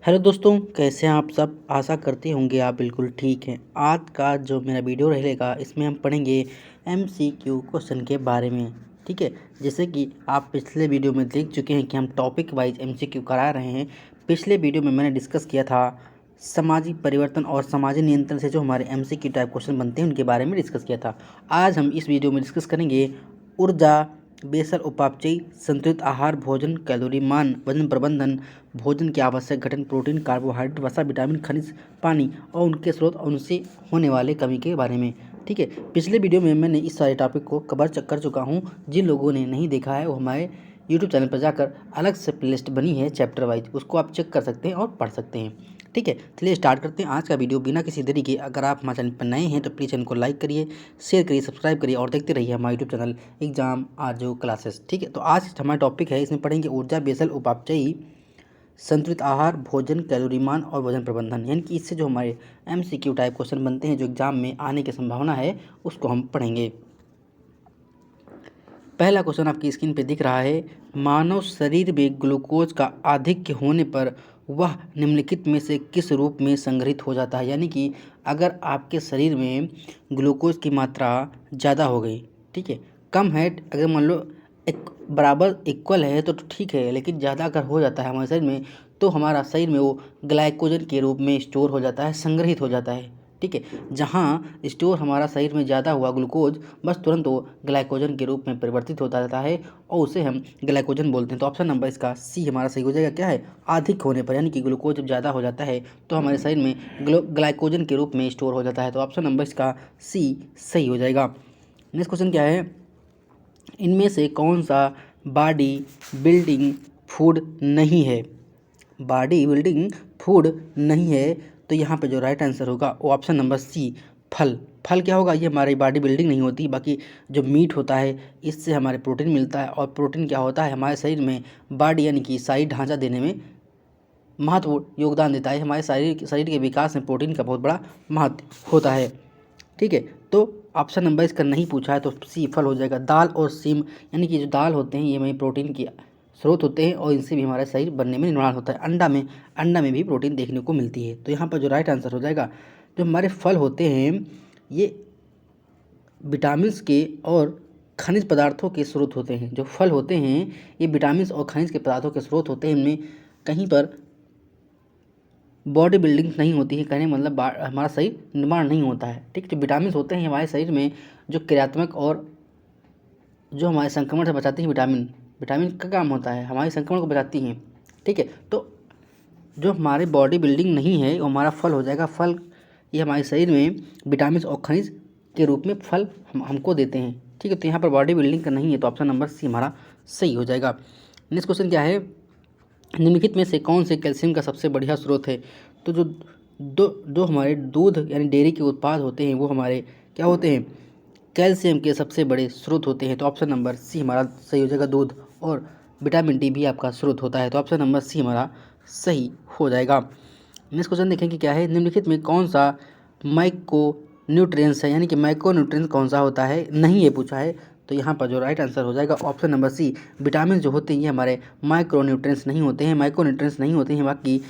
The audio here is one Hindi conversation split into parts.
हेलो दोस्तों, कैसे हैं आप सब। आशा करते होंगे आप बिल्कुल ठीक हैं। आज का जो मेरा वीडियो रहेगा इसमें हम पढ़ेंगे एमसीक्यू क्वेश्चन के बारे में। ठीक है, जैसे कि आप पिछले वीडियो में देख चुके हैं कि हम टॉपिक वाइज एमसीक्यू करा रहे हैं। पिछले वीडियो में मैंने डिस्कस किया था सामाजिक परिवर्तन और सामाजिक नियंत्रण से जो हमारे एमसीक्यू टाइप क्वेश्चन बनते हैं उनके बारे में डिस्कस किया था। आज हम इस वीडियो में डिस्कस करेंगे ऊर्जा, बेसल उपापचयी, संतुलित आहार, भोजन, कैलोरी मान, वजन प्रबंधन, भोजन के आवश्यक घटक, प्रोटीन, कार्बोहाइड्रेट, वसा, विटामिन, खनिज, पानी और उनके स्रोत और उनसे होने वाले कमी के बारे में। ठीक है, पिछले वीडियो में मैंने इस सारे टॉपिक को कवर कर चुका हूँ। जिन लोगों ने नहीं देखा है वो हमारे यूट्यूब चैनल पर जाकर अलग से प्लेलिस्ट बनी है चैप्टर वाइज, उसको आप चेक कर सकते हैं और पढ़ सकते हैं। ठीक है, चलिए स्टार्ट करते हैं आज का वीडियो बिना किसी देरी के। अगर आप हमारे चैनल पर नए हैं तो प्लीज़ चैनल को लाइक करिए, शेयर करिए, सब्सक्राइब करिए और देखते रहिए हमारा YouTube channel exam Aarjo classes. ठीक है, तो आज हमारा टॉपिक है, इसमें पढ़ेंगे ऊर्जा, बेसल उपापचयी, संतुलित आहार, भोजन, कैलोरी मान और वजन प्रबंधन। यानी कि इससे जो हमारे एमसीक्यू टाइप क्वेश्चन बनते हैं जो एग्जाम में आने की संभावना है उसको हम पढ़ेंगे। पहला क्वेश्चन आपकी स्क्रीन पे दिख रहा है, मानव शरीर में ग्लूकोज का आधिक्य होने पर वह निम्नलिखित में से किस रूप में संग्रहित हो जाता है। यानी कि अगर आपके शरीर में ग्लूकोज की मात्रा ज़्यादा हो गई, ठीक है, कम है, अगर मान लो एक बराबर इक्वल है तो ठीक है, लेकिन ज़्यादा अगर हो जाता है हमारे शरीर में तो हमारा शरीर में वो ग्लाइकोजन के रूप में स्टोर हो जाता है, संग्रहित हो जाता है। ठीक है, जहाँ स्टोर हमारा शरीर में ज़्यादा हुआ ग्लूकोज बस तुरंत वो ग्लाइकोजन के रूप में परिवर्तित होता रहता है और उसे हम ग्लाइकोजन बोलते हैं। तो ऑप्शन नंबर इसका सी हमारा सही हो जाएगा। क्या है, अधिक होने पर, यानी कि ग्लूकोज जब ज़्यादा हो जाता है तो हमारे शरीर में ग्लाइकोजन के रूप में स्टोर हो जाता है। तो ऑप्शन नंबर इसका सी सही हो जाएगा। नेक्स्ट क्वेश्चन क्या है, इनमें से कौन सा बॉडी बिल्डिंग फूड नहीं है। बॉडी बिल्डिंग फूड नहीं है, तो यहाँ पे जो राइट आंसर होगा वो ऑप्शन नंबर सी, फल। फल क्या होगा, ये हमारी बॉडी बिल्डिंग नहीं होती, बाकी जो मीट होता है इससे हमारे प्रोटीन मिलता है और प्रोटीन क्या होता है हमारे शरीर में बॉडी यानी कि शारीरिक ढांचा देने में महत्वपूर्ण योगदान देता है। हमारे शरीर के विकास में प्रोटीन का बहुत बड़ा महत्व होता है। ठीक है, तो ऑप्शन नंबर इसका नहीं पूछा है तो सी फल हो जाएगा। दाल और सीम, यानी कि जो दाल होते हैं ये हमें प्रोटीन की स्रोत होते हैं और इनसे भी हमारा शरीर बनने में निर्माण होता है। अंडा में भी प्रोटीन देखने को मिलती है। तो यहाँ पर जो राइट आंसर हो जाएगा, जो हमारे फल होते हैं ये विटामिन के और खनिज पदार्थों के स्रोत होते हैं। जो फल होते हैं ये विटामिन और खनिज के पदार्थों के स्रोत होते हैं। इनमें कहीं पर बॉडी बिल्डिंग नहीं होती है, कहने मतलब हमारा शरीर निर्माण नहीं होता है। ठीक, जो विटामिन होते हैं हमारे शरीर में जो क्रियात्मक और जो हमारे संक्रमण से बचाती हैं, विटामिन का काम होता है हमारे संक्रमण को बचाती हैं। ठीक है, तो जो हमारे बॉडी बिल्डिंग नहीं है वो हमारा फल हो जाएगा। फल ये हमारे शरीर में विटामिन और खनिज के रूप में फल हमको देते हैं। ठीक है, तो यहाँ पर बॉडी बिल्डिंग का नहीं है तो ऑप्शन नंबर सी हमारा सही हो जाएगा। नेक्स्ट क्वेश्चन क्या है, निम्नलिखित में से कौन से कैल्शियम का सबसे बढ़िया स्रोत है। तो जो हमारे दूध यानी डेयरी के उत्पाद होते हैं वो हमारे क्या होते हैं, कैल्शियम के सबसे बड़े स्रोत होते हैं। तो ऑप्शन नंबर सी हमारा सही हो जाएगा। दूध और विटामिन डी भी आपका स्रोत होता है। तो ऑप्शन नंबर सी हमारा सही हो जाएगा। नेक्स्ट क्वेश्चन देखेंगे क्या है, निम्नलिखित में कौन सा माइक्रो न्यूट्रिएंट्स है, यानी कि माइक्रो न्यूट्रिएंट्स कौन सा होता है, नहीं ये पूछा है। तो यहाँ पर जो राइट आंसर हो जाएगा ऑप्शन नंबर सी, विटामिन जो होते हैं ये हमारे माइक्रो न्यूट्रिएंट्स नहीं होते हैं, बाकी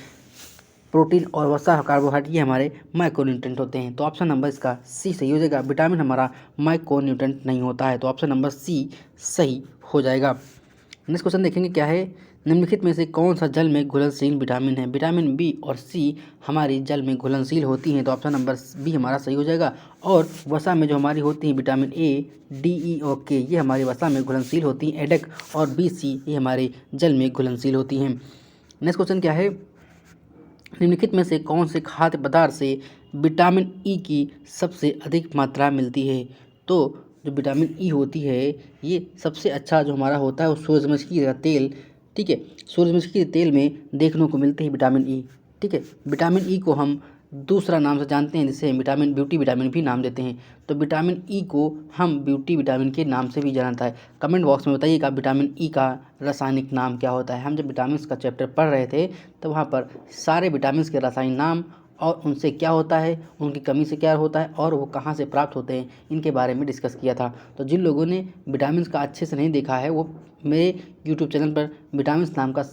प्रोटीन और वसा, कार्बोहाइड्रेट ये हमारे माइक्रो न्यूट्रिएंट होते हैं। तो ऑप्शन नंबर इसका सी सही हो जाएगा। विटामिन हमारा माइक्रो न्यूट्रिएंट नहीं होता है, तो ऑप्शन नंबर सी सही हो जाएगा। नेक्स्ट क्वेश्चन देखेंगे क्या है, निम्नलिखित में से कौन सा जल में घुलनशील विटामिन है। विटामिन बी और सी हमारी जल में घुलनशील होती हैं, तो ऑप्शन नंबर बी हमारा सही हो जाएगा। और वसा में जो हमारी होती हैं विटामिन ए, डी, ई और के ये हमारी वसा में घुलनशील होती हैं। एडक और बी, सी ये हमारे जल में घुलनशील होती हैं। नेक्स्ट क्वेश्चन क्या है, निम्नलिखित में से कौन से खाद्य पदार्थ से विटामिन ई की सबसे अधिक मात्रा मिलती है। तो जो विटामिन ई होती है ये सबसे अच्छा जो हमारा होता है वो सूरजमुखी का तेल। ठीक है, सूरजमुखी के तेल में देखने को मिलते हैं विटामिन ई। ठीक है, विटामिन ई को हम दूसरा नाम से जानते हैं जिसे ब्यूटी विटामिन भी नाम देते हैं। तो विटामिन ई को हम ब्यूटी विटामिन के नाम से भी जाना जाता है। कमेंट बॉक्स में बताइएगा विटामिन ई का रासायनिक नाम क्या होता है। हम जब विटामिन का चैप्टर पढ़ रहे थे तो वहाँ पर सारे विटामिन के रासायनिक नाम और उनसे क्या होता है, उनकी कमी से क्या होता है और वो कहाँ से प्राप्त होते हैं इनके बारे में डिस्कस किया था। तो जिन लोगों ने विटामिन का अच्छे से नहीं देखा है वो मेरे यूट्यूब चैनल पर विटामिन नाम का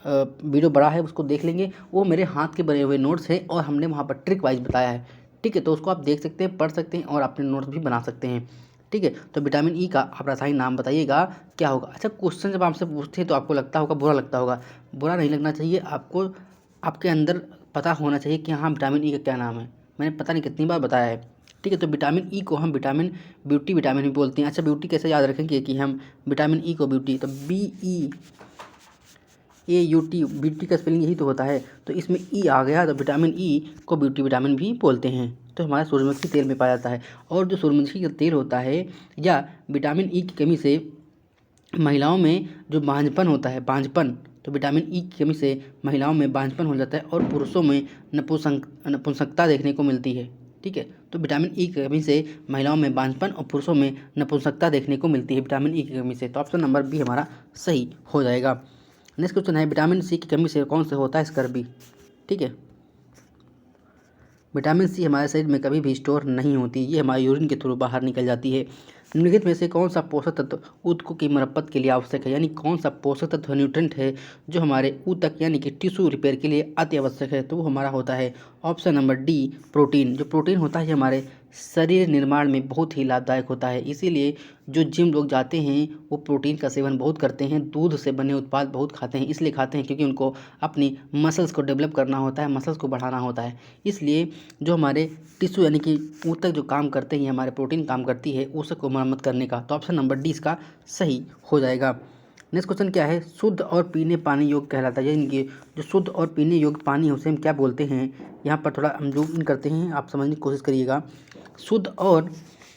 वीडियो बड़ा है उसको देख लेंगे, वो मेरे हाथ के बने हुए नोट्स हैं और हमने वहाँ पर ट्रिक वाइज बताया है। ठीक है, तो उसको आप देख सकते हैं, पढ़ सकते हैं और अपने नोट्स भी बना सकते हैं। ठीक है, तो विटामिन ई का आप रासायनिक नाम बताइएगा क्या होगा। अच्छा, क्वेश्चन जब आपसे पूछते हैं तो आपको लगता होगा, बुरा लगता होगा। बुरा नहीं लगना चाहिए आपको, आपके अंदर पता होना चाहिए कि हाँ विटामिन ई का क्या नाम है। मैंने पता नहीं कितनी बार बताया है। ठीक है, तो विटामिन ई को हम विटामिन ब्यूटी विटामिन भी बोलते हैं। अच्छा, ब्यूटी कैसे याद रखेंगे कि हम विटामिन ई को ब्यूटी, तो BEAUT, ब्यूटी का स्पेलिंग यही तो होता है, तो इसमें ई आ गया तो विटामिन ई को ब्यूटी विटामिन भी बोलते हैं। तो हमारा सूरजमुखी तेल में पाया जाता है। और जो सूरजमुखी का तेल होता है या विटामिन ई की कमी से महिलाओं में जो बांझपन होता है, बांझपन, तो विटामिन ई की कमी से महिलाओं में बांझपन हो जाता है और पुरुषों में नपुंसकता देखने को मिलती है। ठीक है, तो विटामिन ई की कमी से महिलाओं में बांझपन और पुरुषों में नपुंसकता देखने को मिलती है विटामिन ई की कमी से। तो ऑप्शन नंबर बी हमारा सही हो जाएगा। नेक्स्ट क्वेश्चन है, विटामिन सी की कमी से कौन से होता है स्कर्वी। ठीक है, विटामिन सी हमारे शरीर में कभी भी स्टोर नहीं होती, ये हमारे यूरिन के थ्रू बाहर निकल जाती है। निम्नलिखित में से कौन सा पोषक तत्व ऊतकों की मरम्मत के लिए आवश्यक है, यानी कौन सा पोषक तत्व न्यूट्रेंट है जो हमारे ऊतक यानी कि टिश्यू रिपेयर के लिए अति आवश्यक है, तो वो हमारा होता है ऑप्शन नंबर डी प्रोटीन। जो प्रोटीन होता है हमारे शरीर निर्माण में बहुत ही लाभदायक होता है, इसीलिए जो जिम लोग जाते हैं वो प्रोटीन का सेवन बहुत करते हैं, दूध से बने उत्पाद बहुत खाते हैं। इसलिए खाते हैं क्योंकि उनको अपनी मसल्स को डेवलप करना होता है, मसल्स को बढ़ाना होता है। इसलिए जो हमारे टिश्यू यानी कि ऊतक जो काम करते हैं, हमारे प्रोटीन काम करती है ऊतक को मरम्मत करने का, तो ऑप्शन नंबर डी इसका सही हो जाएगा। नेक्स्ट क्वेश्चन क्या है, शुद्ध और पीने पानी योग्य कहलाता है, यानी कि जो शुद्ध और पीने योग्य पानी है उसे हम क्या बोलते हैं। यहाँ पर थोड़ा हम जूम इन करते हैं, आप समझने की कोशिश करिएगा। शुद्ध और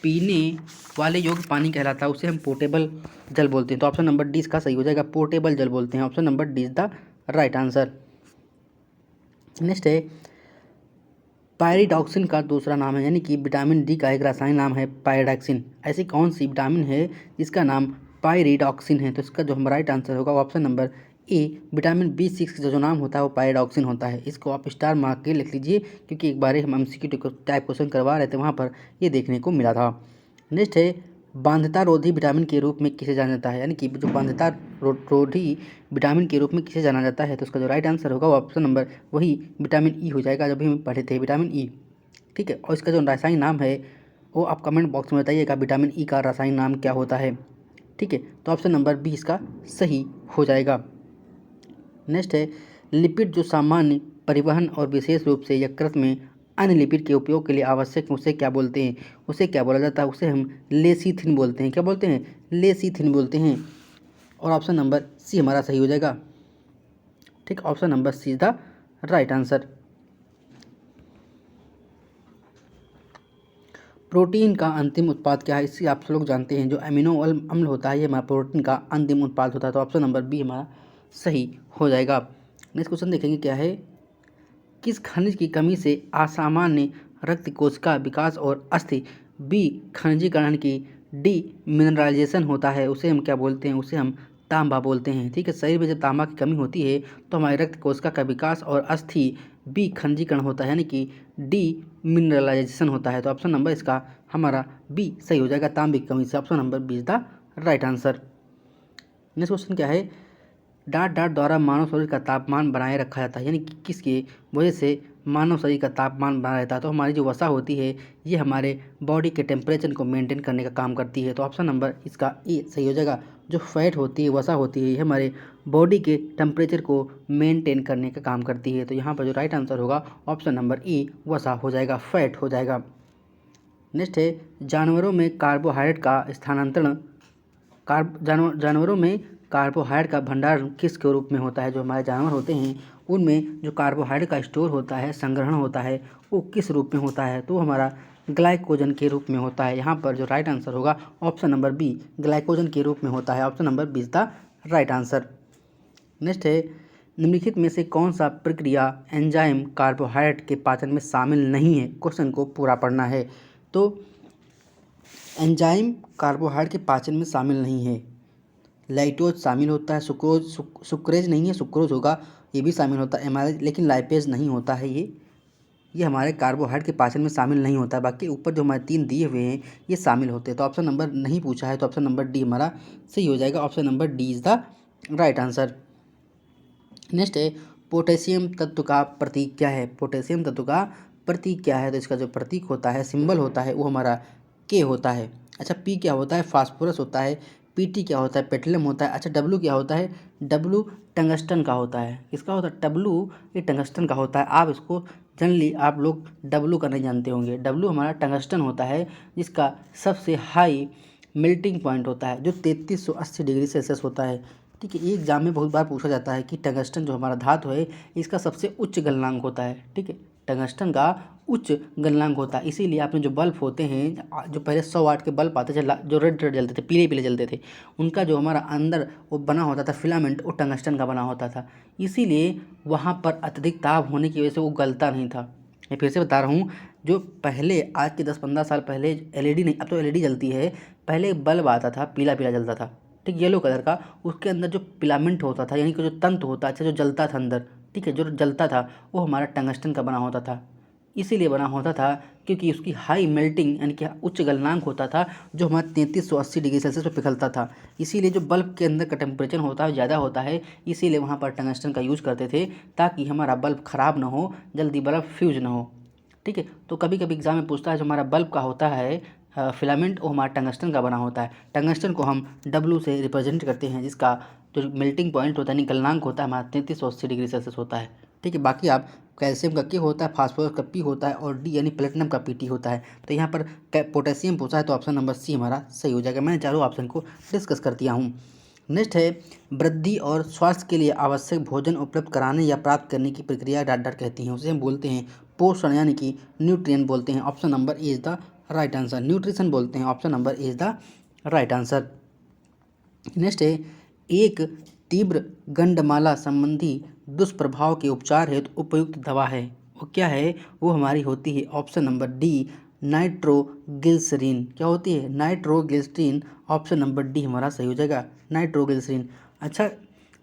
पीने वाले योग्य पानी कहलाता है, उसे हम पोर्टेबल जल बोलते हैं। तो ऑप्शन नंबर डी इसका सही हो जाएगा, पोर्टेबल जल बोलते हैं। Option number D is the right answer. Next है, पायरिडॉक्सिन का दूसरा नाम है, यानी कि विटामिन डी का एक रासायनिक नाम है पायरिडॉक्सिन। ऐसी कौन सी विटामिन है जिसका नाम पायरिडॉक्सिन है, तो इसका जो हमारा राइट आंसर होगा option number A vitamin B6 का जो नाम होता है वो पायरिडॉक्सिन होता है। इसको आप स्टार मार्क के लिख लीजिए, क्योंकि एक बार हम MCQ टाइप क्वेश्चन करवा रहे थे, वहाँ पर ये देखने को मिला था। नेक्स्ट है, बांध्यता रोधी विटामिन के रूप में किसे जाना जाता है, यानी कि जो बांध्यता रोधी विटामिन के रूप में किसे जाना जाता है, तो उसका जो राइट आंसर होगा वो ऑप्शन नंबर वही विटामिन ई हो जाएगा, जब भी हम पढ़े थे विटामिन ई। ठीक है, और इसका जो रासायनिक नाम है वो आप कमेंट बॉक्स में बताइएगा, विटामिन ई का रासायनिक नाम क्या होता है। ठीक है, तो ऑप्शन नंबर बी इसका सही हो जाएगा। नेक्स्ट है, लिपिड जो सामान्य परिवहन और विशेष रूप से यकृत में अन्य लिपिड के उपयोग के लिए आवश्यक, उसे क्या बोलते हैं, उसे क्या बोला जाता है, उसे हम लेसीथिन बोलते हैं। क्या बोलते हैं, लेसीथिन बोलते हैं। और ऑप्शन नंबर सी हमारा सही हो जाएगा। ठीक, option number C is the right answer. Protein का अंतिम उत्पाद क्या है, इससे आप सब लोग जानते हैं, जो अमीनो अम्ल होता है ये हमारा प्रोटीन का अंतिम उत्पाद होता है, तो ऑप्शन नंबर बी हमारा सही हो जाएगा। नेक्स्ट क्वेश्चन देखेंगे क्या है, किस खनिज की कमी से असामान्य रक्त कोशिका विकास और अस्थि विखंडीकरण की डीमिनरलाइजेशन होता है, उसे हम क्या बोलते हैं, उसे हम तांबा बोलते हैं। ठीक है, शरीर में जब तांबा की कमी होती है तो हमारे रक्त कोशिका का विकास और अस्थि विखंडीकरण होता है, यानी कि डीमिनरलाइजेशन होता है। तो ऑप्शन नंबर इसका हमारा बी सही हो जाएगा, तांबे की कमी से। Option number B is the right answer. Next question क्या है, डाट डाट द्वारा मानव शरीर का तापमान बनाए रखा जाता है, यानी कि किसकी वजह से मानव शरीर का तापमान बना रहता है, तो हमारी जो वसा होती है ये हमारे बॉडी के टेम्परेचर को मेंटेन करने का काम करती है। तो ऑप्शन नंबर इसका ए सही हो जाएगा। जो फैट होती है, वसा होती है, ये हमारे बॉडी के टेम्परेचर को मेंटेन करने का काम करती है। तो यहाँ पर जो राइट आंसर होगा ऑप्शन नंबर ए वसा हो जाएगा, फैट हो जाएगा। नेक्स्ट है, जानवरों में कार्बोहाइड्रेट का स्थानांतरण जानवरों में कार्बोहाइड्रेट का भंडारण किस के रूप में होता है, जो हमारे जानवर होते हैं उनमें जो कार्बोहाइड्रेट का स्टोर होता है, संग्रहण होता है, वो किस रूप में होता है, तो हमारा ग्लाइकोजन के रूप में होता है। यहाँ पर जो राइट आंसर होगा ऑप्शन नंबर बी ग्लाइकोजन के रूप में होता है। Option number B is the right answer. Next है, निम्नलिखित में से कौन सा प्रक्रिया एंजाइम कार्बोहाइड्रेट के पाचन में शामिल नहीं है, क्वेश्चन को पूरा पढ़ना है। तो एंजाइम कार्बोहाइड्रेट के पाचन में शामिल नहीं है, लैक्टोज शामिल होता है, सुक्रेज नहीं है, सुक्रोज होगा, ये भी शामिल होता है, एमाइलेज, लेकिन लाइपेज नहीं होता है। ये हमारे कार्बोहाइड्रेट के पाचन में शामिल नहीं होता है। बाकी ऊपर जो हमारे 3 दिए हुए हैं ये शामिल होते हैं। तो ऑप्शन नंबर नहीं पूछा है, तो ऑप्शन नंबर डी हमारा सही हो जाएगा। Option number D is the right answer. Next है पोटेशियम तत्व का प्रतीक क्या है। पोटेशियम तत्व का प्रतीक क्या है, तो इसका जो प्रतीक होता है, सिंबल होता है, वो हमारा के होता है। अच्छा, पी क्या होता है, फास्फोरस होता है। पीटी क्या होता है, पेट्रोलियम होता है। अच्छा, डब्लू क्या होता है, डब्लू टंगस्टन का होता है। किसका होता है, डब्लू ये टंगस्टन का होता है। आप इसको जनरली आप लोग डब्लू का नहीं जानते होंगे। डब्लू हमारा टंगस्टन होता है, जिसका सबसे हाई मेल्टिंग पॉइंट होता है, जो 3380 डिग्री सेल्सियस होता है। ठीक है, ये एग्जाम में बहुत बार पूछा जाता है कि टंगस्टन जो हमारा धातु है, इसका सबसे उच्च गलनांक होता है। ठीक है, टंगस्टन का उच्च गलनांक होता है, इसीलिए आपने जो बल्ब होते हैं, जो पहले 100 वाट के बल्ब आते थे, जो रेड रेड जलते थे, पीले पीले जलते थे, उनका जो हमारा अंदर वो बना होता था फिलामेंट, वो टंगस्टन का बना होता था। इसीलिए वहाँ पर अत्यधिक ताप होने की वजह से वो गलता नहीं था। मैं फिर से बता रहा हूँ, जो पहले आज के 10-15 साल पहले एलईडी नहीं, अब तो एलईडी जलती है, पहले एक बल्ब आता था पीला पीला जलता था, ठीक, येलो कलर का, उसके अंदर जो फिलामेंट होता था, यानी कि जो तंतु होता, अच्छा, जो जलता था अंदर, ठीक है, जो जलता था, वो हमारा टंगस्टन का बना होता था। इसीलिए बना होता था क्योंकि उसकी हाई मेल्टिंग यानी कि उच्च गलनांक होता था, जो हमारा 3380 डिग्री सेल्सियस पर पिघलता था। इसीलिए जो बल्ब के अंदर का टेम्परेचर होता है ज़्यादा होता है, इसीलिए वहाँ पर टंगस्टन का यूज करते थे, ताकि हमारा बल्ब ख़राब ना हो, जल्दी बल्ब फ्यूज ना हो। ठीक है, तो कभी कभी एग्जाम में पूछता है, जो हमारा बल्ब का होता है फिलामेंट, वो हमारा टंगस्टन का बना होता है। टंगस्टन को हम डब्लू से रिप्रेजेंट करते हैं, जिसका जो मेल्टिंग पॉइंट होता है, यानी गलनांक होता है, हमारा 3380 डिग्री सेल्सियस होता है। ठीक है, बाकी आप कैल्शियम का के होता है, फास्फोरस का पी होता है, और डी यानी प्लेटिनम का पीटी होता है। तो यहाँ पर पोटेशियम पूछा है, तो ऑप्शन नंबर सी हमारा सही हो जाएगा। मैंने चारों ऑप्शन को डिस्कस कर दिया हूँ। नेक्स्ट है वृद्धि और स्वास्थ्य के लिए आवश्यक भोजन उपलब्ध कराने या प्राप्त करने की प्रक्रिया डॉट डॉट कहती हैं, उसे हम बोलते हैं पोषण, यानी कि न्यूट्रिएंट बोलते हैं। Option number A is the right answer. Nutrition बोलते हैं, option number A is the right answer. Next है एक तीव्र गंडमाला संबंधी दुष्प्रभाव के उपचार हेतु उपयुक्त दवा है, वो क्या है, वो हमारी होती है ऑप्शन नंबर डी नाइट्रोग्लिसरीन। क्या होती है, नाइट्रोग्लिसरीन। ऑप्शन नंबर डी हमारा सही हो जाएगा, नाइट्रोग्लिसरीन। अच्छा,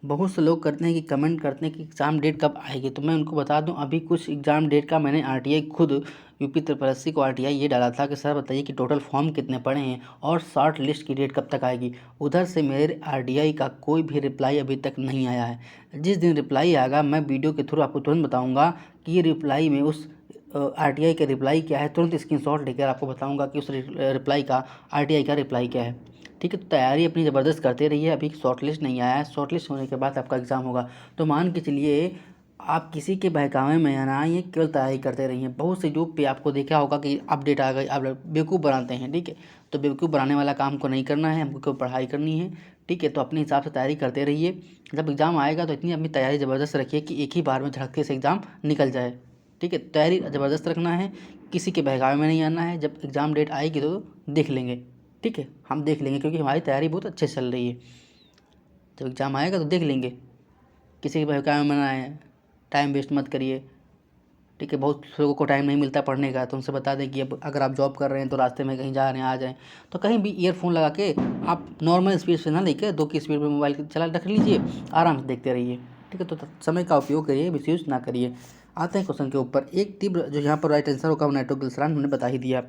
बहुत से लोग करते हैं कि कमेंट करते हैं कि एग्ज़ाम डेट कब आएगी, तो मैं उनको बता दूं, अभी कुछ एग्ज़ाम डेट का मैंने आरटीआई खुद यूपी त्रिपल को आरटीआई ये डाला था कि सर बताइए कि टोटल फॉर्म कितने पड़े हैं और शॉर्ट लिस्ट की डेट कब तक आएगी। उधर से मेरे आरटीआई का कोई भी रिप्लाई अभी तक नहीं आया है। जिस दिन रिप्लाई आएगा, मैं वीडियो के थ्रू आपको तुरंत बताऊँगा कि ये रिप्लाई में उस आरटीआई का रिप्लाई क्या है, तुरंत स्क्रीनशॉट लेकर आपको बताऊँगा कि उस रिप्लाई का आरटीआई का रिप्लाई क्या है। ठीक है, तो तैयारी अपनी ज़बरदस्त करते रहिए। अभी शॉर्ट लिस्ट नहीं आया है, शॉर्ट लिस्ट होने के बाद आपका एग्ज़ाम होगा। तो मान के चलिए आप किसी के बहकावे में ना आइए, केवल तैयारी करते रहिए। बहुत से यूट्यूब पे आपको देखा होगा कि अपडेट आ गई, आप लोग बेवकूफ़ बनाते हैं। ठीक है, तो बेवकूफ़ बनाने वाला काम को नहीं करना है, हमको केवल पढ़ाई करनी है। ठीक है, तो अपने हिसाब से तैयारी करते रहिए। जब एग्ज़ाम आएगा तो इतनी अपनी तैयारी ज़बरदस्त रखिए कि एक ही बार में झटके से एग्ज़ाम निकल जाए। ठीक है, तैयारी ज़बरदस्त रखना है, किसी के बहकावे में नहीं आना है। जब एग्ज़ाम डेट आएगी तो देख लेंगे। ठीक है, हम देख लेंगे, क्योंकि हमारी तैयारी बहुत अच्छे से चल रही है। जब एग्ज़ाम आएगा तो देख लेंगे, किसी के बहकावे में ना आए, टाइम वेस्ट मत करिए। ठीक है, बहुत लोगों को टाइम नहीं मिलता पढ़ने का, तो उनसे बता दें कि अब अगर आप जॉब कर रहे हैं तो रास्ते में कहीं जा रहे हैं, आ जाएँ, तो कहीं भी ईयरफोन लगा के आप नॉर्मल स्पीड से ना लेकर 2 की स्पीड में मोबाइल चला रख लीजिए, आराम से देखते रहिए। ठीक है, तो समय का उपयोग करिए, मिसयूज़ ना करिए। आते हैं क्वेश्चन के ऊपर। एक तीव्र, जो यहाँ पर राइट आंसर होगा नाइट्रोग्लिसरान, हमने बता ही दिया।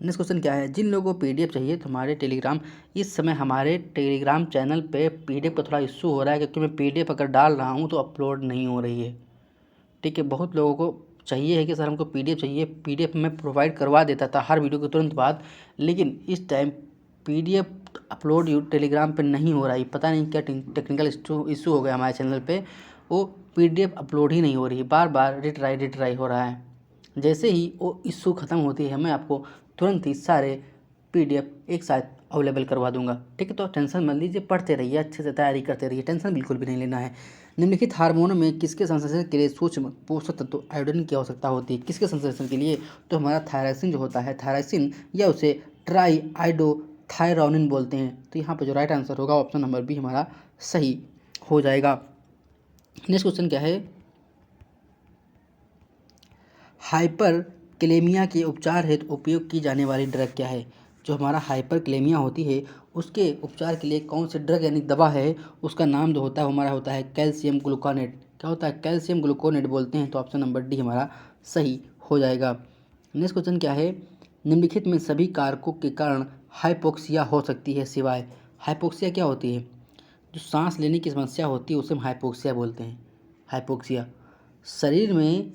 नेक्स्ट क्वेश्चन क्या है, जिन लोगों को पीडीएफ चाहिए, तो हमारे टेलीग्राम, इस समय हमारे टेलीग्राम चैनल पे पीडीएफ का थोड़ा इशू हो रहा है, क्योंकि मैं पीडीएफ अगर डाल रहा हूँ तो अपलोड नहीं हो रही है। ठीक है, बहुत लोगों को चाहिए है कि सर हमको पीडीएफ चाहिए, पीडीएफ मैं प्रोवाइड करवा देता था हर वीडियो के तुरंत बाद, लेकिन इस टाइम पीडीएफ अपलोड टेलीग्राम पे नहीं हो रहा है। पता नहीं क्या टेक्निकल इशू हो गया हमारे चैनल पे, वो पीडीएफ अपलोड ही नहीं हो रही है, बार बार रिट्राई हो रहा है। जैसे ही वो इशू ख़त्म होती है, मैं आपको तुरंत ही सारे पीडीएफ एक साथ अवेलेबल करवा दूंगा। ठीक है, तो टेंशन मत लीजिए, पढ़ते रहिए, अच्छे से तैयारी करते रहिए, टेंशन बिल्कुल भी नहीं लेना है। निम्नलिखित हार्मोनों में किसके संश्लेषण के लिए सूक्ष्म पोषक तत्व आयोडीन की आवश्यकता होती है, किसके संश्लेषण के लिए, तो हमारा थायराक्सिन जो होता है, थायराक्सिन, या उसे ट्राई आइडोथायरोनिन बोलते हैं। तो यहाँ पर जो राइट आंसर होगा ऑप्शन नंबर बी हमारा सही हो जाएगा। नेक्स्ट क्वेश्चन क्या है, हाइपर क्लेमिया के उपचार हेतु उपयोग की जाने वाली ड्रग क्या है। जो हमारा हाइपर क्लेमिया होती है, उसके उपचार के लिए कौन सी ड्रग यानी दवा है, उसका नाम जो होता है हमारा होता है कैल्शियम ग्लूकोनेट। क्या होता है, कैल्शियम ग्लूकोनेट बोलते हैं। तो ऑप्शन नंबर डी हमारा सही हो जाएगा। नेक्स्ट क्वेश्चन क्या है, निम्नलिखित में सभी कारकों के कारण हाइपोक्सिया हो सकती है सिवाय, हाइपोक्सिया क्या होती है, जो सांस लेने की समस्या होती है उसे हम हाइपोक्सिया बोलते हैं। हाइपोक्सिया। शरीर में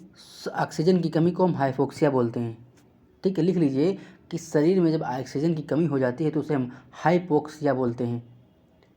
ऑक्सीजन की कमी को हम हाइपोक्सिया बोलते हैं। ठीक है, लिख लीजिए कि शरीर में जब ऑक्सीजन की कमी हो जाती है तो उसे हम हाइपोक्सिया बोलते हैं।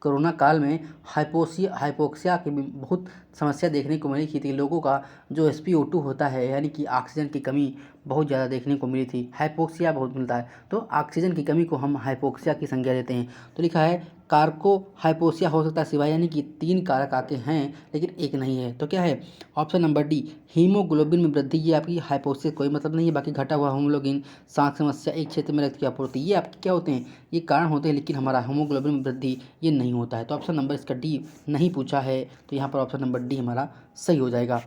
कोरोना काल में हाइपोक्सिया की भी बहुत समस्या देखने को मिली थी। लोगों का जो SpO2 होता है यानी कि ऑक्सीजन की कमी बहुत ज़्यादा देखने को मिली थी। हाइपोक्सिया बहुत मिलता है, तो ऑक्सीजन की कमी को हम हाइपोक्सिया की संज्ञा देते हैं। तो लिखा है कारको हाइपोक्सिया हो सकता है सिवाय, यानी कि 3 कारक आके हैं लेकिन एक नहीं है। तो क्या है ऑप्शन नंबर डी, हीमोग्लोबिन में वृद्धि। ये आपकी हाइपोक्सिया कोई मतलब नहीं है। बाकी घटा हुआ हीमोग्लोबिन, सांस समस्या, एक क्षेत्र में रक्त की आपूर्ति, ये आपके क्या होते हैं, ये कारण होते हैं, लेकिन हमारा हीमोग्लोबिन में वृद्धि ये नहीं होता है। तो ऑप्शन नंबर इसका डी नहीं पूछा है, तो यहाँ पर ऑप्शन नंबर डी हमारा सही हो जाएगा।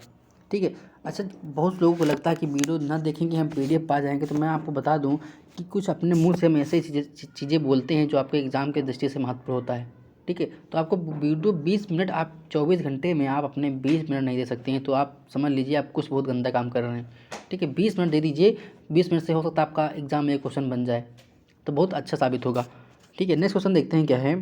ठीक है। अच्छा, बहुत लोगों को लगता है कि वीडियो ना देखेंगे हम PDF पा जाएंगे, तो मैं आपको बता दूं कि कुछ अपने मुंह से हम ऐसे चीज़ें बोलते हैं जो आपके एग्ज़ाम के दृष्टि से महत्वपूर्ण होता है। ठीक है, तो आपको वीडियो 20 मिनट, आप 24 घंटे में आप अपने 20 मिनट नहीं दे सकते हैं, तो आप समझ लीजिए आप कुछ बहुत गंदा काम कर रहे हैं। ठीक है, 20 मिनट दे दीजिए, 20 मिनट से हो सकता है आपका एग्ज़ाम में क्वेश्चन बन जाए, तो बहुत अच्छा साबित होगा। ठीक है, नेक्स्ट क्वेश्चन देखते हैं क्या है।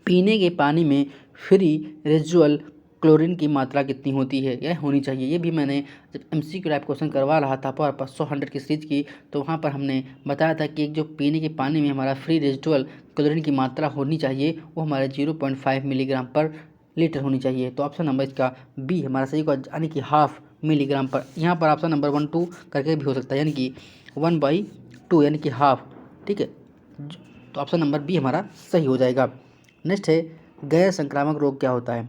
पीने के पानी में फ्री रेजिडुअल क्लोरीन की मात्रा कितनी होती है, यह होनी चाहिए। ये भी मैंने जब MCQ टाइप क्वेश्चन करवा रहा था पर 100 की सीरीज की, तो वहाँ पर हमने बताया था कि एक जो पीने के पानी में हमारा फ्री रेजिडुअल क्लोरीन की मात्रा होनी चाहिए वो हमारे 0.5 मिलीग्राम पर लीटर होनी चाहिए। तो ऑप्शन नंबर इसका बी हमारा सही होगा, यानी कि 1/2 मिलीग्राम पर। यहाँ पर ऑप्शन नंबर 1, 2 करके भी हो सकता है, यानी कि 1/2 यानी कि 1/2। ठीक है, तो ऑप्शन नंबर बी हमारा सही हो जाएगा। नेक्स्ट है गैर संक्रामक रोग क्या होता है।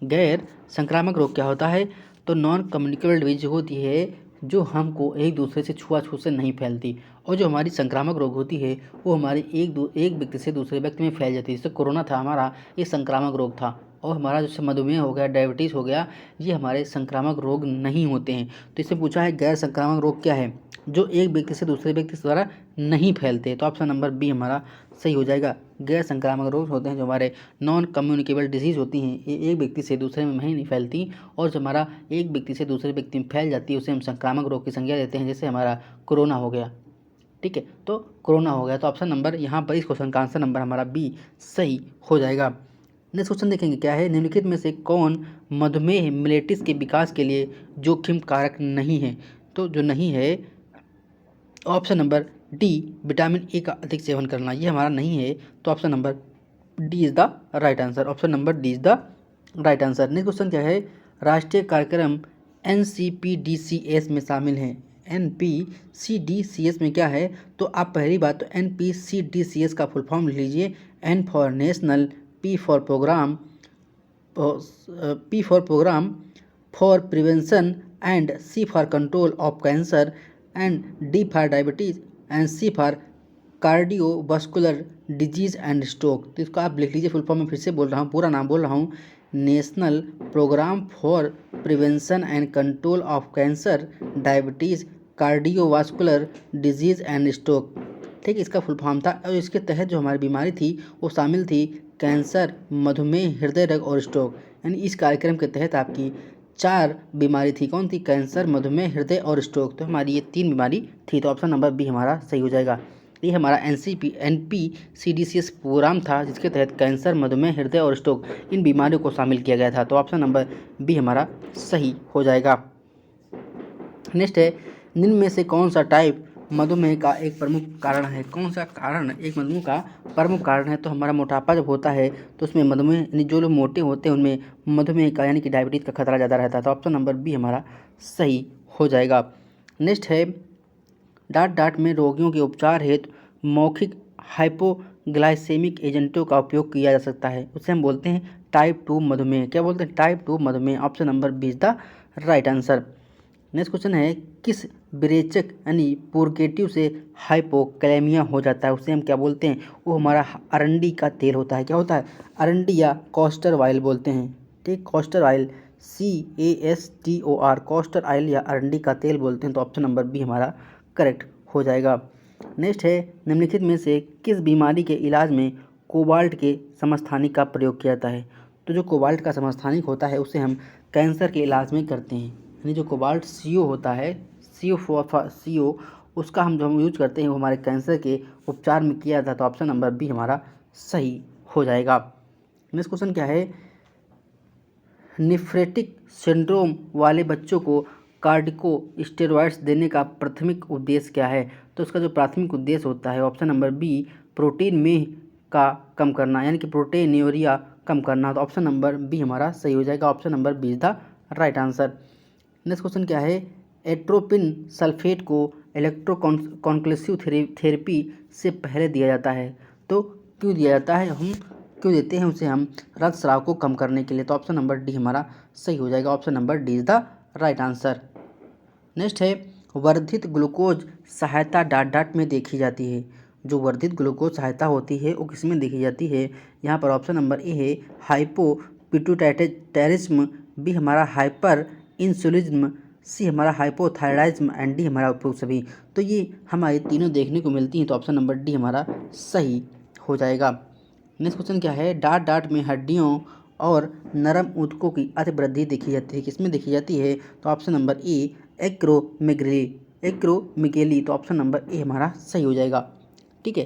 गैर संक्रामक रोग क्या होता है, तो नॉन कम्युनिकेबल डिजीज होती है जो हमको एक दूसरे से छुआछूत से नहीं फैलती, और जो हमारी संक्रामक रोग होती है वो हमारे एक व्यक्ति से दूसरे व्यक्ति में फैल जाती है। जैसे कोरोना था हमारा, ये संक्रामक रोग था, और हमारा जैसे मधुमेह हो गया, डायबिटीज़ हो गया, ये हमारे संक्रामक रोग नहीं होते हैं। तो इससे पूछा है गैर संक्रामक रोग क्या है, जो एक व्यक्ति से दूसरे व्यक्ति द्वारा नहीं फैलते। तो ऑप्शन नंबर बी हमारा सही हो जाएगा। गैर संक्रामक रोग होते हैं जो हमारे नॉन कम्युनिकेबल डिजीज़ होती हैं, ये एक व्यक्ति से दूसरे में नहीं फैलती, और जो हमारा एक व्यक्ति से दूसरे व्यक्ति में फैल जाती है उसे हम संक्रामक रोग की संज्ञा देते हैं। जैसे हमारा कोरोना हो गया। ठीक है, तो कोरोना हो गया, तो ऑप्शन नंबर यहाँ पर इस क्वेश्चन का आंसर नंबर हमारा बी सही हो जाएगा। नेक्स्ट क्वेश्चन देखेंगे क्या है, निम्नलिखित में से कौन मधुमेह मिलेटिस के विकास के लिए जोखिम कारक नहीं है। तो जो नहीं है option number D, vitamin A का अधिक सेवन करना, ये हमारा नहीं है। तो option number D is the right answer. Option number D is the right answer. Next question क्या है, राष्ट्रीय कार्यक्रम NCPDCS में शामिल है। NPCDCS में क्या है, तो आप पहली बात तो NPCDCS का फुल फॉर्म लिख लीजिए। N for national, P for programme, for prevention, and C for control of cancer, and D for diabetes, and C for cardiovascular disease and stroke. तो इसको आप लिख लीजिए फुल फॉर्म में, फिर से बोल रहा हूँ, पूरा नाम बोल रहा हूँ, national programme for prevention and control of cancer, diabetes, cardiovascular disease and stroke. ठीक, इसका फुल फॉर्म था, और इसके तहत जो हमारी बीमारी थी वो शामिल थी कैंसर, मधुमेह, हृदय रोग और स्ट्रोक। यानी इस कार्यक्रम के तहत आपकी 4 बीमारी थी। कौन थी, कैंसर, मधुमेह, हृदय और स्ट्रोक। तो हमारी ये 3 बीमारी थी, तो ऑप्शन नंबर बी हमारा सही हो जाएगा। ये हमारा NPCDCS प्रोग्राम था जिसके तहत कैंसर, मधुमेह, हृदय और स्ट्रोक इन बीमारियों को शामिल किया गया था। तो ऑप्शन नंबर बी हमारा सही हो जाएगा। नेक्स्ट है, निम्न में से कौन सा टाइप मधुमेह का एक प्रमुख कारण है। कौन सा कारण एक मधुमेह का प्रमुख कारण है, तो हमारा मोटापा जब होता है तो उसमें मधुमेह, यानी जो लोग मोटे होते हैं उनमें मधुमेह का यानी कि डायबिटीज़ का खतरा ज़्यादा रहता है। तो ऑप्शन नंबर बी हमारा सही हो जाएगा। नेक्स्ट है, डाट में रोगियों के उपचार हेतु मौखिक हाइपोग्लाइसेमिक एजेंटों का उपयोग किया जा सकता है, उसे हम बोलते हैं टाइप 2 मधुमेह। क्या बोलते हैं, टाइप 2 मधुमेह। Option number B is the right answer. Next question है, किस विरेचक यानी पुरकेटिव से हाइपोकैलेमिया हो जाता है, उसे हम क्या बोलते हैं, वो हमारा अरंडी का तेल होता है। क्या होता है, अरंडी या कॉस्टर ऑयल बोलते हैं। ठीक, castor oil, CASTOR, castor oil या अरंडी का तेल बोलते हैं। तो ऑप्शन नंबर बी हमारा करेक्ट हो जाएगा। नेक्स्ट है, निम्नलिखित में से किस बीमारी के इलाज में कोबाल्ट के समस्थानिक का प्रयोग किया जाता है। तो जो कोबाल्ट का समस्थानिक होता है उसे हम कैंसर के इलाज में करते हैं। यानी जो कोबाल्ट CO होता है, CO, उसका हम जो यूज करते हैं वो हमारे कैंसर के उपचार में किया जाता है। तो ऑप्शन नंबर बी हमारा सही हो जाएगा। नेक्स्ट क्वेश्चन क्या है, निफ्रेटिक सिंड्रोम वाले बच्चों को कार्टिकोस्टेरॉइड्स देने का प्राथमिक उद्देश्य क्या है? तो इसका जो प्राथमिक उद्देश्य होता है ऑप्शन नंबर बी, प्रोटीन में का कम करना, यानी कि प्रोटीनूरिया कम करना। तो ऑप्शन नंबर बी हमारा सही हो जाएगा। Option number B is the right answer. Next question क्या है? एट्रोपिन सल्फेट को इलेक्ट्रोकॉन्वल्सिव थेरेपी से पहले दिया जाता है। तो क्यों दिया जाता है, हम क्यों देते हैं उसे? हम रक्तस्राव को कम करने के लिए। तो ऑप्शन नंबर डी हमारा सही हो जाएगा। Option number D is the right answer. Next है, वर्धित ग्लूकोज सहायता डाट में देखी जाती है। जो वर्धित ग्लूकोज सहायता होती है वो किसमें देखी जाती है? यहाँ पर ऑप्शन नंबर ए है हाइपोपिट्यूटैरिज्म, बी हमारा हाइपर इंसुलिज्म, सी हमारा हाइपोथायराइज्म एंड डी हमारा उपरोक्त सभी। तो ये हमारी तीनों देखने को मिलती हैं। तो ऑप्शन नंबर डी हमारा सही हो जाएगा। नेक्स्ट क्वेश्चन क्या है? डाट में हड्डियों और नरम ऊतकों की अतिवृद्धि देखी जाती है। किसमें देखी जाती है? तो ऑप्शन नंबर ए एक्रोमेगेली। तो ऑप्शन नंबर ए हमारा सही हो जाएगा। ठीक है,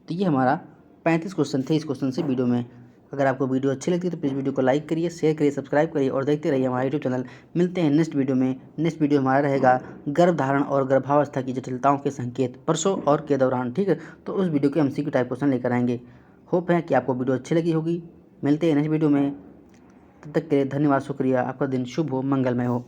तो ये हमारा 35 क्वेश्चन थे इस क्वेश्चन से वीडियो में। अगर आपको वीडियो अच्छी लगती है तो प्लीज़ वीडियो को लाइक करिए, शेयर करिए, सब्सक्राइब करिए और देखते रहिए हमारा यूट्यूब चैनल। मिलते हैं नेक्स्ट वीडियो में। नेक्स्ट वीडियो हमारा रहेगा गर्भधारण और गर्भावस्था की जटिलताओं के संकेत प्रसव और के दौरान। ठीक है, तो उस वीडियो के MCQ टाइप क्वेश्चन लेकर आएंगे। होप है कि आपको वीडियो अच्छी लगी होगी। मिलते हैं नेक्स्ट वीडियो में, तब तक के लिए धन्यवाद, शुक्रिया। आपका दिन शुभ हो, मंगलमय हो।